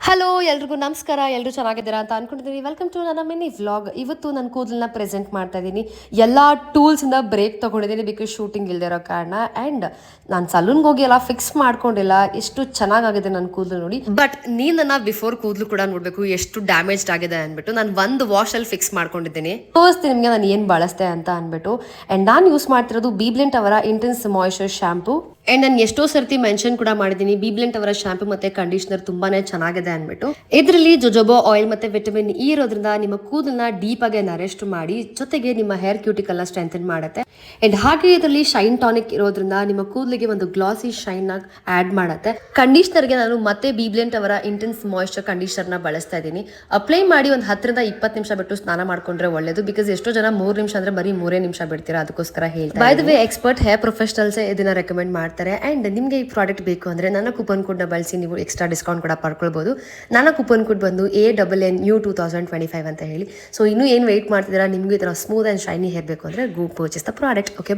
Hello ಎಲ್ರಿಗೂ ನಮಸ್ಕಾರ. ಎಲ್ಲರೂ ಚೆನ್ನಾಗಿದ್ದೀರಾ ಅಂತ ಅನ್ಕೊಂಡಿದ್ದೀನಿ. ವೆಲ್ಕಮ್ ಟು ನನ್ನ ಮಿನಿ ವ್ಲಾಗ್. ಇವತ್ತು ನನ್ನ ಕೂದಲನ್ನ ಪ್ರೆಸೆಂಟ್ ಮಾಡ್ತಾ ಇದ್ದೀನಿ. ಎಲ್ಲ ಟೂಲ್ಸಿಂದ ಬ್ರೇಕ್ ತೊಗೊಂಡಿದ್ದೀನಿ ಬಿಕಾಸ್ ಶೂಟಿಂಗ್ ಇಲ್ಲದೆ ಇರೋ ಕಾರಣ. ಆ್ಯಂಡ್ ನಾನು ಸಲೂನ್ಗೆ ಹೋಗಿ ಎಲ್ಲ ಫಿಕ್ಸ್ ಮಾಡ್ಕೊಂಡಿಲ್ಲ. ಎಷ್ಟು ಚೆನ್ನಾಗಾಗಿದೆ ನನ್ನ ಕೂದಲು ನೋಡಿ. ಬಟ್ ನೀನು ನನ್ನ ಬಿಫೋರ್ ಕೂದಲು ಕೂಡ ನೋಡಬೇಕು ಎಷ್ಟು ಡ್ಯಾಮೇಜ್ಡ್ ಆಗಿದೆ ಅಂದ್ಬಿಟ್ಟು ನಾನು ಒಂದು ವಾಶಲ್ಲಿ ಫಿಕ್ಸ್ ಮಾಡ್ಕೊಂಡಿದ್ದೀನಿ. ತೋರಿಸ್ತೀನಿ ನಿಮಗೆ ನಾನು ಏನು ಬಳಸ್ತೆ ಅಂತ ಅಂದ್ಬಿಟ್ಟು. ಆ್ಯಂಡ್ ನಾನು ಯೂಸ್ ಮಾಡ್ತಿರೋದು ಬೀಬ್ಲೆಂಟ್ ಅವರ ಇಂಟೆನ್ಸ್ ಮಾಯಿಶ್ಚರ್ ಶಾಂಪೂ. ಆ್ಯಂಡ್ ನಾನು ಎಷ್ಟೋ ಸರ್ತಿ ಮೆನ್ಷನ್ ಕೂಡ ಮಾಡಿದ್ದೀನಿ ಬೀಬ್ಲೆಂಟ್ ಅವರ ಶಾಂಪು ಮತ್ತೆ ಕಂಡೀಷನರ್ ತುಂಬಾನೇ ಚೆನ್ನಾಗಿದೆ ಅಂದ್ಬಿಟ್ಟು. ಇದರಲ್ಲಿ ಜೊಜೋಬಾ ಆಯಿಲ್ ಮತ್ತೆ ವಿಟಮಿನ್ ಇ ಇರೋದ್ರಿಂದ ನಿಮ್ಮ ಕೂದಲನ್ನ ಡೀಪ್ ಆಗಿ ನರಿಸ್ಟ್ ಮಾಡಿ ಜೊತೆಗೆ ನಿಮ್ಮ ಹೇರ್ ಕ್ಯೂಟಿಕಲ್ ಸ್ಟ್ರೆಂಥನ್ ಮಾಡುತ್ತೆ. ಅಂಡ್ ಹಾಗೆ ಇದರಲ್ಲಿ ಶೈನ್ ಟಾನಿಕ್ ಇರೋದ್ರಿಂದ ನಿಮ್ಮ ಕೂದಲಿಗೆ ಒಂದು ಗ್ಲಾಸಿ ಶೈನ್ ಆಡ್ ಮಾಡುತ್ತೆ. ಕಂಡೀಷನರ್ಗೆ ನಾನು ಮತ್ತೆ ಬೀಬ್ಲೆಂಟ್ ಅವರ ಇಂಟೆನ್ಸ್ ಮಾಯಿಶ್ಚರ್ ಕಂಡೀಷನರ್ ನ ಬಳಸ್ತಾ ಇದ್ದೀನಿ. ಅಪ್ಲೈ ಮಾಡಿ ಒಂದು 10 ರಿಂದ 20 ನಿಮಿಷ ಬಿಟ್ಟು ಸ್ನಾನ ಮಾಡ್ಕೊಂಡ್ರೆ ಒಳ್ಳೇದು. ಬಿಕಾಸ್ ಎಷ್ಟೋ ಜನ 3 ನಿಮಿಷ ಅಂದ್ರೆ ಬರೀ 3 ನಿಮಿಷ ಬಿಡ್ತೀರಾ, ಅದಕ್ಕೋಸ್ಕರ ಹೇಳ್ತಾರೆ. By the way expert hair professionals ಇದನ್ನ ರೆಕಮೆಂಡ್ ಮಾಡ್ತಾರೆ. ಅಂಡ್ ನಿಮಗೆ ಈ ಪ್ರಾಡಕ್ಟ್ ಬೇಕು ಅಂದ್ರೆ ನನ್ನ ಕೂಪನ್ ಕೋಡ್ ನ ಬಳಸಿ ನೀವು ಎಕ್ಸ್ಟ್ರಾ ಡಿಸ್ಕೌಂಟ್ ಕೂಡ ಪಡ್ಕೊಳ್ಬಹುದು. ನನ್ನ ಕೂಪನ್ ಕೋಡ್ ಬಂದು ANNU 2025 ಅಂತ ಹೇಳಿ. ಸೊ ಇನ್ನೂ ಏನು ವೆಯ್ಟ್ ಮಾಡ್ತಿದ್ದೀರಾ? ನಿಮ್ಗೆ ಈ ತರ ಸ್ಮೂತ್ ಅಂಡ್ ಶೈನಿ ಹೇರ್ ಬೇಕು ಅಂದ್ರೆ ಗೋ ಪರ್ಚೇಸ್ ದ ಪ್ರಾಡಕ್ಟ್. ಓಕೆ.